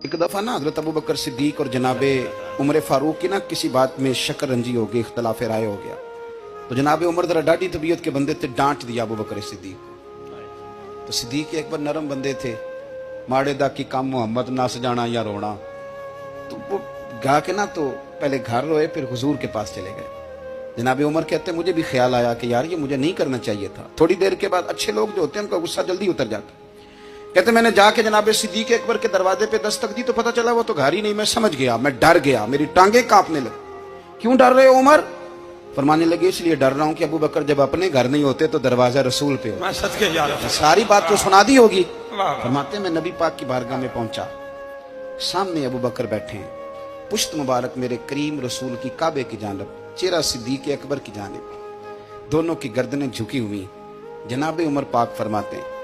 एक दफ़ा ना हज़रत अबू बकर सिद्दीक और जनाबे उमर फारूक की ना किसी बात में शक्कर रंजी हो गई, इख्तलाफ राय हो गया। तो जनाबे उमर जरा डाढ़ी तबीयत के बंदे थे, डांट दिया अबू बकर सिद्दीक को। तो सिद्दीक एक बार नरम बंदे थे, माड़े दा की काम मोहम्मद नस जाना या रोना। तो वो गा के ना तो पहले घर रोए, फिर हुजूर के पास चले गए। जनाबे उमर कहते मुझे भी ख्याल आया कि यार ये मुझे नहीं करना चाहिए था। थोड़ी देर के बाद अच्छे लोग जो होते हैं उनका गुस्सा जल्दी उतर जाता। कहते मैंने जाके जनाबे सिद्दीक अकबर के दरवाजे पे दस्तक दी तो पता चला वो तो घर ही नहीं। मैं समझ गया, मैं डर गया, मेरी टांगे कांपने लगी। क्यों डर रहे हो उमर? फरमाने लगे इसलिए डर रहा हूं कि अबू बकर जब अपने घर नहीं होते तो दरवाजा रसूल पे हो। सारी बात तो सुना दी होगी। फरमाते मैं नबी पाक की बारगाह में पहुंचा, सामने अबू बकर बैठे हैं, पुश्त मुबारक मेरे करीम रसूल की काबे की जानब, चेहरा सिद्दीक अकबर की जानब, दोनों की गर्दनें झुकी हुई। जनाबे उमर पाक फरमाते हैं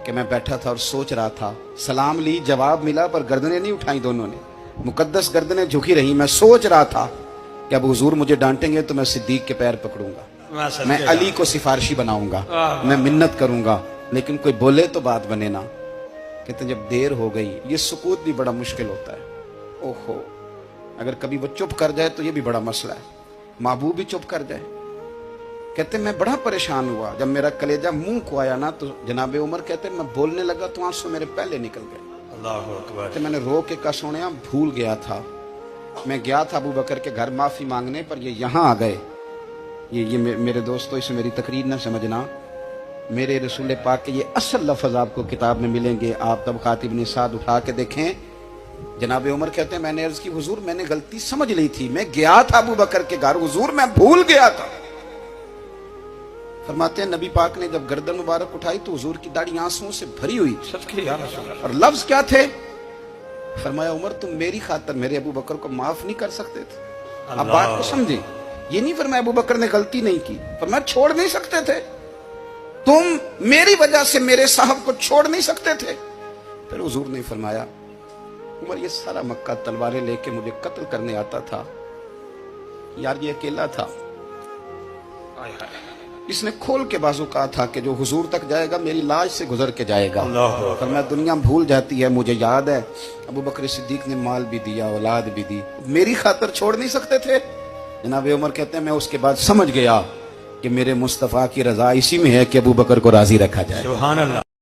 कि मैं बैठा था और सोच रहा था, सलाम ली, जवाब मिला, पर गर्दनें नहीं उठाई दोनों ने, मुकद्दस गर्दनें झुकी रही। मैं सोच रहा था कि अब हुजूर मुझे डांटेंगे तो मैं सिद्दीक के पैर पकड़ूंगा, मैं अली को सिफारिशी बनाऊंगा, मैं मिन्नत करूंगा, लेकिन कोई बोले तो बात बने ना। कहते जब देर हो गई, ये सुकूत भी बड़ा मुश्किल होता है। ओहो, अगर कभी वो चुप कर जाए तो ये भी बड़ा मसला है, महबूब भी चुप कर जाए। कहते मैं बड़ा परेशान हुआ, जब मेरा कलेजा मुंह को आया ना तो जनाबे उमर कहते मैं बोलने लगा तो आंसू मेरे पहले निकल गए। अल्लाहू अकबर। तो मैंने रो के कहा सोनिया भूल गया था, मैं गया था अबू बकर के घर माफी मांगने, पर ये यहाँ आ गए। ये मेरे दोस्तों, इसे मेरी तकरीर ना समझना, मेरे रसूल पाक के ये असल लफ्ज आपको किताब में मिलेंगे। आप तब खातिब ने साथ उठा के देखें। जनाबे उमर कहते हैं मैंने अर्ज की हुजूर मैंने गलती समझ ली थी, मैं गया था अबू बकर के घर हुजूर, मैं भूल गया था। फरमाते हैं नबी पाक ने जब गर्दन मुबारक उठाई तो हुजूर की दाढ़ी आंसुओं से भरी हुई। और लफ्ज क्या थे? फरमाया उमर तुम मेरी खातर मेरे अबू बकर को माफ नहीं कर सकते थे? आप बात को समझे, ये नहीं फरमाया अबू बकर ने गलती नहीं की, फरमाया छोड़ नहीं सकते थे, तुम मेरी वजह से मेरे साहब को छोड़ नहीं सकते थे। फिर हुजूर ने फरमाया उमर ये सारा मक्का तलवारें लेके मुझे कत्ल करने आता था, यार ये अकेला था, इसने खोल के बाजू कहा था कि जो हुजूर तक जाएगा मेरी लाश से गुजर के जाएगा। पर मैं दुनिया भूल जाती है, मुझे याद है अबू बकर सिद्दीक ने माल भी दिया, औलाद भी दी, मेरी खातर छोड़ नहीं सकते थे। जनाब उमर कहते हैं मैं उसके बाद समझ गया कि मेरे मुस्तफा की रजा इसी में है कि अबू बकर को राजी रखा जाए। सुभान अल्लाह।